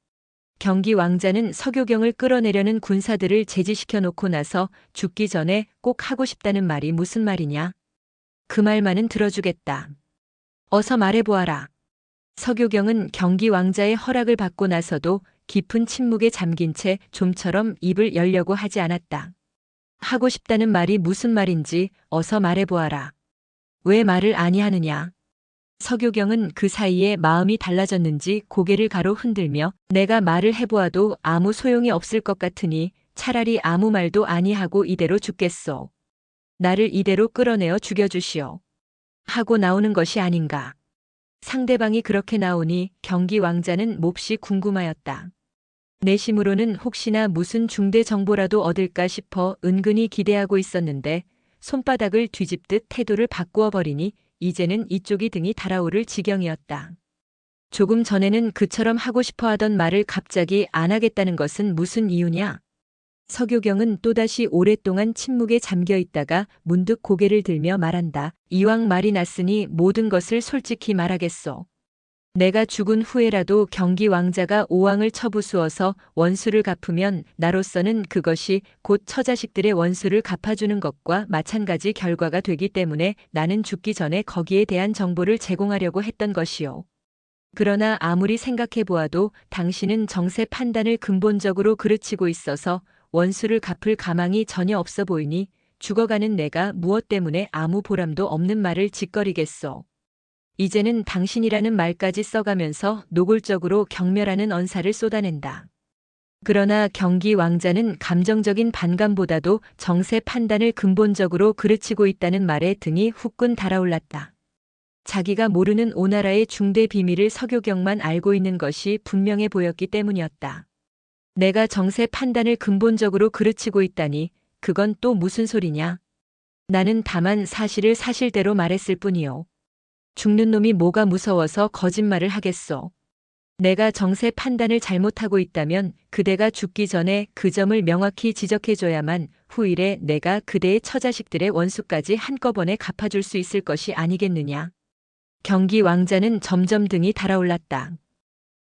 경기 왕자는 서교경을 끌어내려는 군사들을 제지시켜 놓고 나서 죽기 전에 꼭 하고 싶다는 말이 무슨 말이냐? 그 말만은 들어주겠다. 어서 말해보아라. 서교경은 경기 왕자의 허락을 받고 나서도 깊은 침묵에 잠긴 채 좀처럼 입을 열려고 하지 않았다. 하고 싶다는 말이 무슨 말인지 어서 말해보아라. 왜 말을 아니하느냐? 서교경은 그 사이에 마음이 달라졌는지 고개를 가로 흔들며 내가 말을 해보아도 아무 소용이 없을 것 같으니 차라리 아무 말도 아니하고 이대로 죽겠소. 나를 이대로 끌어내어 죽여주시오. 하고 나오는 것이 아닌가. 상대방이 그렇게 나오니 경기 왕자는 몹시 궁금하였다. 내심으로는 혹시나 무슨 중대 정보라도 얻을까 싶어 은근히 기대하고 있었는데 손바닥을 뒤집듯 태도를 바꾸어 버리니 이제는 이쪽이 등이 달아오를 지경이었다. 조금 전에는 그처럼 하고 싶어 하던 말을 갑자기 안 하겠다는 것은 무슨 이유냐? 서교경은 또다시 오랫동안 침묵에 잠겨 있다가 문득 고개를 들며 말한다. 이왕 말이 났으니 모든 것을 솔직히 말하겠소. 내가 죽은 후에라도 경기 왕자가 오왕을 처부수어서 원수를 갚으면 나로서는 그것이 곧 처자식들의 원수를 갚아주는 것과 마찬가지 결과가 되기 때문에 나는 죽기 전에 거기에 대한 정보를 제공하려고 했던 것이요. 그러나 아무리 생각해 보아도 당신은 정세 판단을 근본적으로 그르치고 있어서 원수를 갚을 가망이 전혀 없어 보이니 죽어가는 내가 무엇 때문에 아무 보람도 없는 말을 짓거리겠소. 이제는 당신이라는 말까지 써가면서 노골적으로 경멸하는 언사를 쏟아낸다. 그러나 경기 왕자는 감정적인 반감보다도 정세 판단을 근본적으로 그르치고 있다는 말에 등이 후끈 달아올랐다. 자기가 모르는 오나라의 중대 비밀을 서교경만 알고 있는 것이 분명해 보였기 때문이었다. 내가 정세 판단을 근본적으로 그르치고 있다니 그건 또 무슨 소리냐? 나는 다만 사실을 사실대로 말했을 뿐이요. 죽는 놈이 뭐가 무서워서 거짓말을 하겠소. 내가 정세 판단을 잘못하고 있다면 그대가 죽기 전에 그 점을 명확히 지적해줘야만 후일에 내가 그대의 처자식들의 원수까지 한꺼번에 갚아줄 수 있을 것이 아니겠느냐. 경기 왕자는 점점 등이 달아올랐다.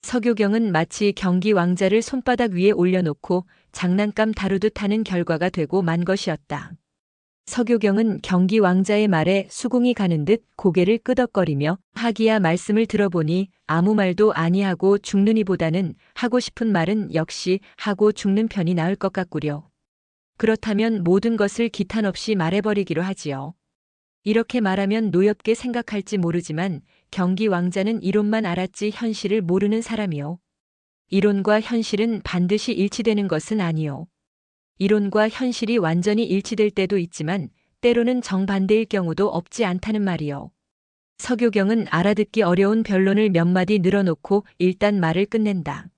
서교경은 마치 경기 왕자를 손바닥 위에 올려놓고 장난감 다루듯 하는 결과가 되고 만 것이었다. 서교경은 경기 왕자의 말에 수긍이 가는 듯 고개를 끄덕거리며 하기야 말씀을 들어보니 아무 말도 아니하고 죽느니보다는 하고 싶은 말은 역시 하고 죽는 편이 나을 것 같구려. 그렇다면 모든 것을 기탄 없이 말해버리기로 하지요. 이렇게 말하면 노엽게 생각할지 모르지만 경기 왕자는 이론만 알았지 현실을 모르는 사람이요. 이론과 현실은 반드시 일치되는 것은 아니요. 이론과 현실이 완전히 일치될 때도 있지만 때로는 정반대일 경우도 없지 않다는 말이요. 서교경은 알아듣기 어려운 변론을 몇 마디 늘어놓고 일단 말을 끝낸다.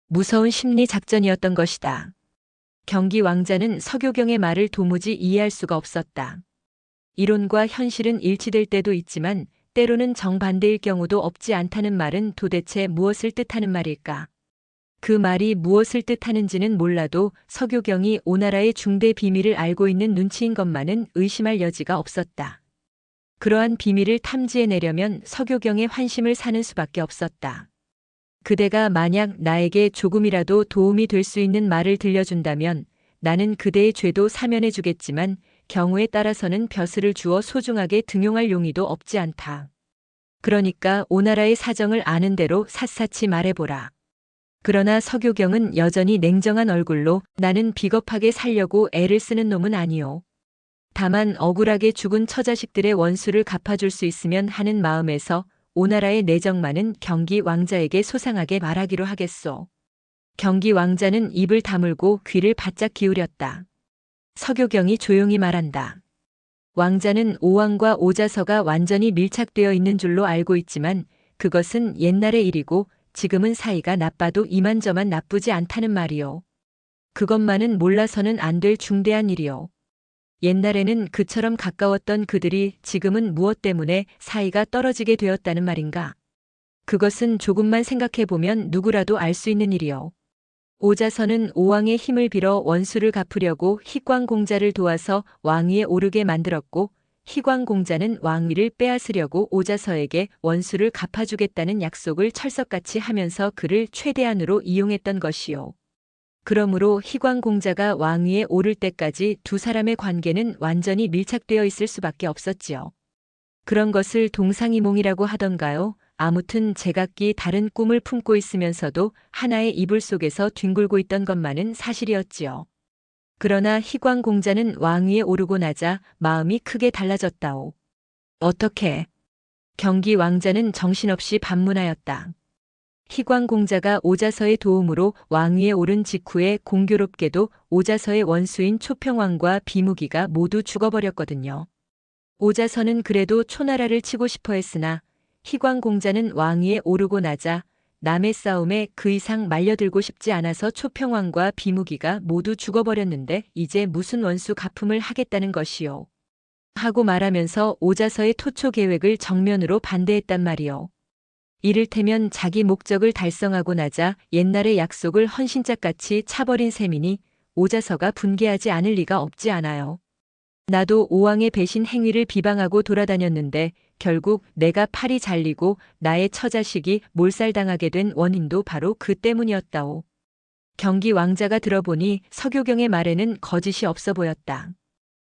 무서운 심리 작전이었던 것이다. 경기 왕자는 서교경의 말을 도무지 이해할 수가 없었다. 이론과 현실은 일치될 때도 있지만 때로는 정반대일 경우도 없지 않다는 말은 도대체 무엇을 뜻하는 말일까? 그 말이 무엇을 뜻하는지는 몰라도 서교경이 오나라의 중대 비밀을 알고 있는 눈치인 것만은 의심할 여지가 없었다. 그러한 비밀을 탐지해내려면 서교경의 환심을 사는 수밖에 없었다. 그대가 만약 나에게 조금이라도 도움이 될 수 있는 말을 들려준다면 나는 그대의 죄도 사면해주겠지만 경우에 따라서는 벼슬을 주어 소중하게 등용할 용의도 없지 않다. 그러니까 오나라의 사정을 아는 대로 샅샅이 말해보라. 그러나 서교경은 여전히 냉정한 얼굴로 나는 비겁하게 살려고 애를 쓰는 놈은 아니오. 다만 억울하게 죽은 처자식들의 원수를 갚아줄 수 있으면 하는 마음에서 오나라의 내정만은 경기 왕자에게 소상하게 말하기로 하겠소. 경기 왕자는 입을 다물고 귀를 바짝 기울였다. 서교경이 조용히 말한다. 왕자는 오왕과 오자서가 완전히 밀착되어 있는 줄로 알고 있지만 그것은 옛날의 일이고 지금은 사이가 나빠도 이만저만 나쁘지 않다는 말이요. 그것만은 몰라서는 안 될 중대한 일이요. 옛날에는 그처럼 가까웠던 그들이 지금은 무엇 때문에 사이가 떨어지게 되었다는 말인가? 그것은 조금만 생각해보면 누구라도 알 수 있는 일이요. 오자서는 오왕의 힘을 빌어 원수를 갚으려고 희광공자를 도와서 왕위에 오르게 만들었고 희광공자는 왕위를 빼앗으려고 오자서에게 원수를 갚아주겠다는 약속을 철석같이 하면서 그를 최대한으로 이용했던 것이요. 그러므로 희광공자가 왕위에 오를 때까지 두 사람의 관계는 완전히 밀착되어 있을 수밖에 없었지요. 그런 것을 동상이몽이라고 하던가요? 아무튼 제각기 다른 꿈을 품고 있으면서도 하나의 이불 속에서 뒹굴고 있던 것만은 사실이었지요. 그러나 희광공자는 왕위에 오르고 나자 마음이 크게 달라졌다오. 어떻게? 경기 왕자는 정신없이 반문하였다. 희광공자가 오자서의 도움으로 왕위에 오른 직후에 공교롭게도 오자서의 원수인 초평왕과 비무기가 모두 죽어버렸거든요. 오자서는 그래도 초나라를 치고 싶어 했으나 희광공자는 왕위에 오르고 나자 남의 싸움에 그 이상 말려들고 싶지 않아서 초평왕과 비무기가 모두 죽어버렸는데 이제 무슨 원수 갚음을 하겠다는 것이요. 하고 말하면서 오자서의 토초 계획을 정면으로 반대했단 말이요. 이를테면 자기 목적을 달성하고 나자 옛날의 약속을 헌신짝같이 차버린 셈이니 오자서가 분개하지 않을 리가 없지 않아요. 나도 오왕의 배신 행위를 비방하고 돌아다녔는데 결국 내가 팔이 잘리고 나의 처자식이 몰살당하게 된 원인도 바로 그 때문이었다오. 경기 왕자가 들어보니 서교경의 말에는 거짓이 없어 보였다.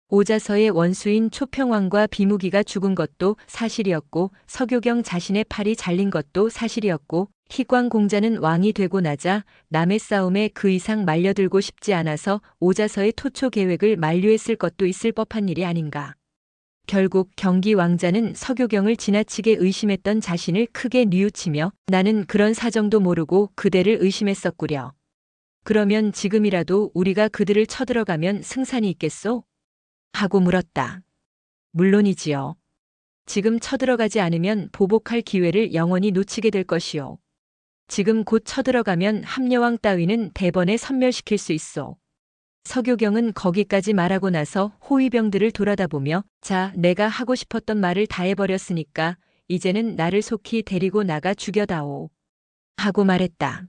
오자서의 원수인 초평왕과 비무기가 죽은 것도 사실이었고 서교경 자신의 팔이 잘린 것도 사실이었고 희광공자는 왕이 되고 나자 남의 싸움에 그 이상 말려들고 싶지 않아서 오자서의 토초 계획을 만류했을 것도 있을 법한 일이 아닌가. 결국 경기 왕자는 서교경을 지나치게 의심했던 자신을 크게 뉘우치며 나는 그런 사정도 모르고 그대를 의심했었구려. 그러면 지금이라도 우리가 그들을 쳐들어가면 승산이 있겠소? 하고 물었다. 물론이지요. 지금 쳐들어가지 않으면 보복할 기회를 영원히 놓치게 될 것이요. 지금 곧 쳐들어가면 함려왕 따위는 대번에 섬멸시킬 수 있어. 서교경은 거기까지 말하고 나서 호위병들을 돌아다보며 자, 내가 하고 싶었던 말을 다 해버렸으니까 이제는 나를 속히 데리고 나가 죽여다오. 하고 말했다.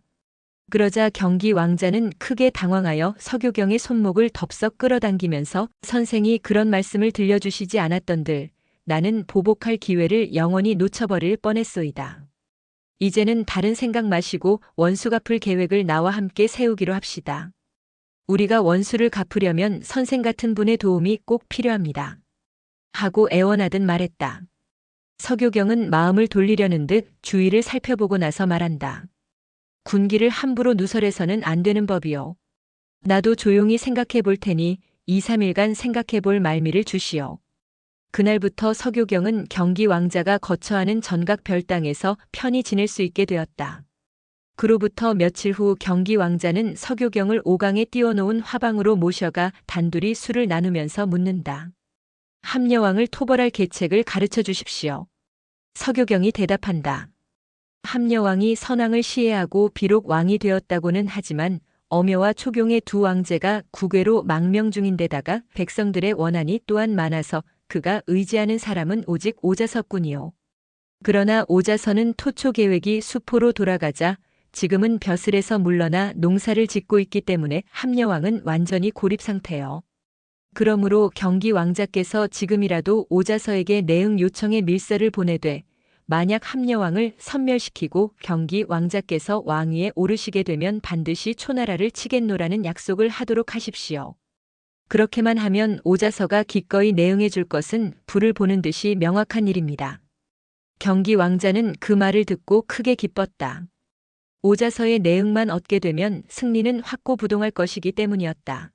그러자 경기 왕자는 크게 당황하여 서교경의 손목을 덥석 끌어당기면서 선생이 그런 말씀을 들려주시지 않았던들 나는 보복할 기회를 영원히 놓쳐버릴 뻔했소이다. 이제는 다른 생각 마시고 원수 갚을 계획을 나와 함께 세우기로 합시다. 우리가 원수를 갚으려면 선생 같은 분의 도움이 꼭 필요합니다. 하고 애원하듯 말했다. 서교경은 마음을 돌리려는 듯 주위를 살펴보고 나서 말한다. 군기를 함부로 누설해서는 안 되는 법이요. 나도 조용히 생각해 볼 테니 2, 3일간 생각해 볼 말미를 주시오. 그날부터 서교경은 경기 왕자가 거처하는 전각 별당에서 편히 지낼 수 있게 되었다. 그로부터 며칠 후 경기 왕자는 서교경을 오강에 띄워놓은 화방으로 모셔가 단둘이 술을 나누면서 묻는다. 함여왕을 토벌할 계책을 가르쳐 주십시오. 서교경이 대답한다. 함여왕이 선왕을 시해하고 비록 왕이 되었다고는 하지만 엄여와 초경의 두 왕제가 국외로 망명 중인데다가 백성들의 원한이 또한 많아서 그가 의지하는 사람은 오직 오자서뿐이요. 그러나 오자서는 토초 계획이 수포로 돌아가자 지금은 벼슬에서 물러나 농사를 짓고 있기 때문에 함여왕은 완전히 고립 상태요. 그러므로 경기 왕자께서 지금이라도 오자서에게 내응 요청의 밀서를 보내되 만약 함여왕을 섬멸시키고 경기 왕자께서 왕위에 오르시게 되면 반드시 초나라를 치겠노라는 약속을 하도록 하십시오. 그렇게만 하면 오자서가 기꺼이 내응해 줄 것은 불을 보는 듯이 명확한 일입니다. 경기 왕자는 그 말을 듣고 크게 기뻤다. 오자서의 내응만 얻게 되면 승리는 확고부동할 것이기 때문이었다.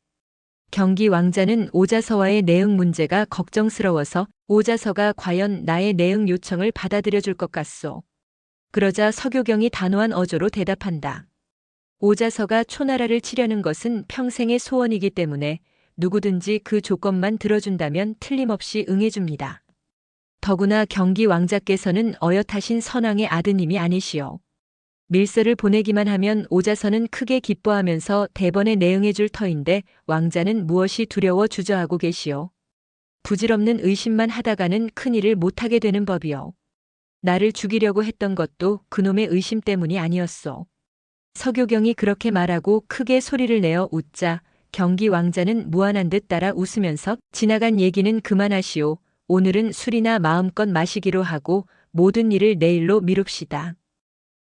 경기 왕자는 오자서와의 내응 문제가 걱정스러워서 오자서가 과연 나의 내응 요청을 받아들여 줄 것 같소. 그러자 서교경이 단호한 어조로 대답한다. 오자서가 초나라를 치려는 것은 평생의 소원이기 때문에 누구든지 그 조건만 들어준다면 틀림없이 응해줍니다. 더구나 경기 왕자께서는 어엿하신 선왕의 아드님이 아니시오. 밀서를 보내기만 하면 오자서는 크게 기뻐하면서 대번에 내응해 줄 터인데 왕자는 무엇이 두려워 주저하고 계시오. 부질없는 의심만 하다가는 큰일을 못하게 되는 법이오. 나를 죽이려고 했던 것도 그놈의 의심 때문이 아니었소. 서교경이 그렇게 말하고 크게 소리를 내어 웃자 경기 왕자는 무안한 듯 따라 웃으면서 지나간 얘기는 그만하시오. 오늘은 술이나 마음껏 마시기로 하고 모든 일을 내일로 미룹시다.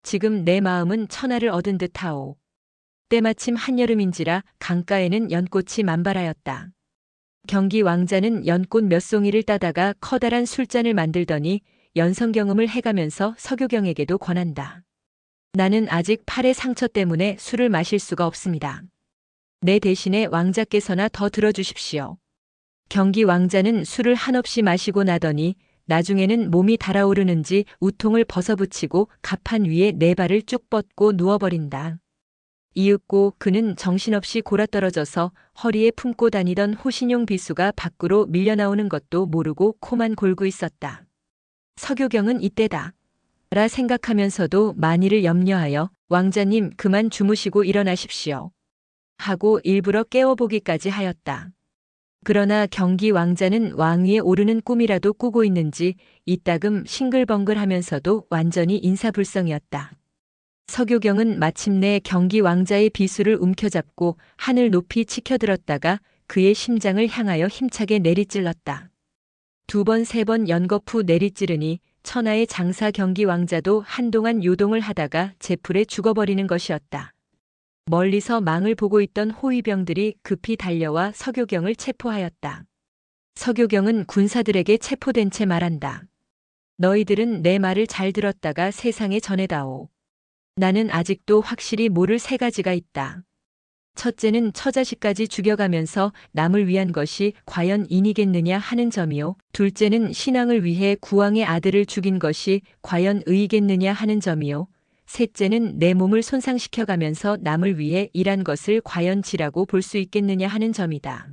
지금 내 마음은 천하를 얻은 듯하오. 때마침 한여름인지라 강가에는 연꽃이 만발하였다. 경기 왕자는 연꽃 몇 송이를 따다가 커다란 술잔을 만들더니 연성경음을 해가면서 서교경에게도 권한다. 나는 아직 팔의 상처 때문에 술을 마실 수가 없습니다. 내 대신에 왕자께서나 더 들어주십시오. 경기 왕자는 술을 한없이 마시고 나더니 나중에는 몸이 달아오르는지 우통을 벗어붙이고 가판 위에 네 발을 쭉 뻗고 누워버린다. 이윽고 그는 정신없이 골아떨어져서 허리에 품고 다니던 호신용 비수가 밖으로 밀려나오는 것도 모르고 코만 골고 있었다. 서교경은 이때다 라 생각하면서도 만일을 염려하여 왕자님 그만 주무시고 일어나십시오. 하고 일부러 깨워보기까지 하였다. 그러나 경기 왕자는 왕위에 오르는 꿈이라도 꾸고 있는지 이따금 싱글벙글하면서도 완전히 인사불성이었다. 서교경은 마침내 경기 왕자의 비수를 움켜잡고 하늘 높이 치켜들었다가 그의 심장을 향하여 힘차게 내리찔렀다. 2번, 3번 연거푸 내리찌르니 천하의 장사 경기 왕자도 한동안 요동을 하다가 제풀에 죽어버리는 것이었다. 멀리서 망을 보고 있던 호위병들이 급히 달려와 서교경을 체포하였다. 서교경은 군사들에게 체포된 채 말한다. 너희들은 내 말을 잘 들었다가 세상에 전해다오. 나는 아직도 확실히 모를 3가지가 있다. 첫째는 처자식까지 죽여가면서 남을 위한 것이 과연 인이겠느냐 하는 점이요. 둘째는 신앙을 위해 구왕의 아들을 죽인 것이 과연 의이겠느냐 하는 점이요. 셋째는 내 몸을 손상시켜가면서 남을 위해 일한 것을 과연 지라고 볼 수 있겠느냐 하는 점이다.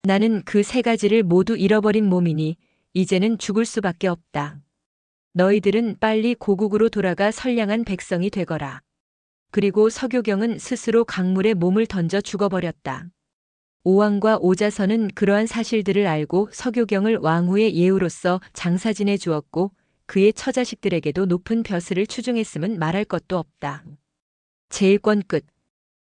나는 그 3가지를 모두 잃어버린 몸이니 이제는 죽을 수밖에 없다. 너희들은 빨리 고국으로 돌아가 선량한 백성이 되거라. 그리고 서교경은 스스로 강물에 몸을 던져 죽어버렸다. 오왕과 오자서는 그러한 사실들을 알고 서교경을 왕후의 예우로서 장사지내 주었고 그의 처자식들에게도 높은 벼슬을 추중했음은 말할 것도 없다. 제1권 끝.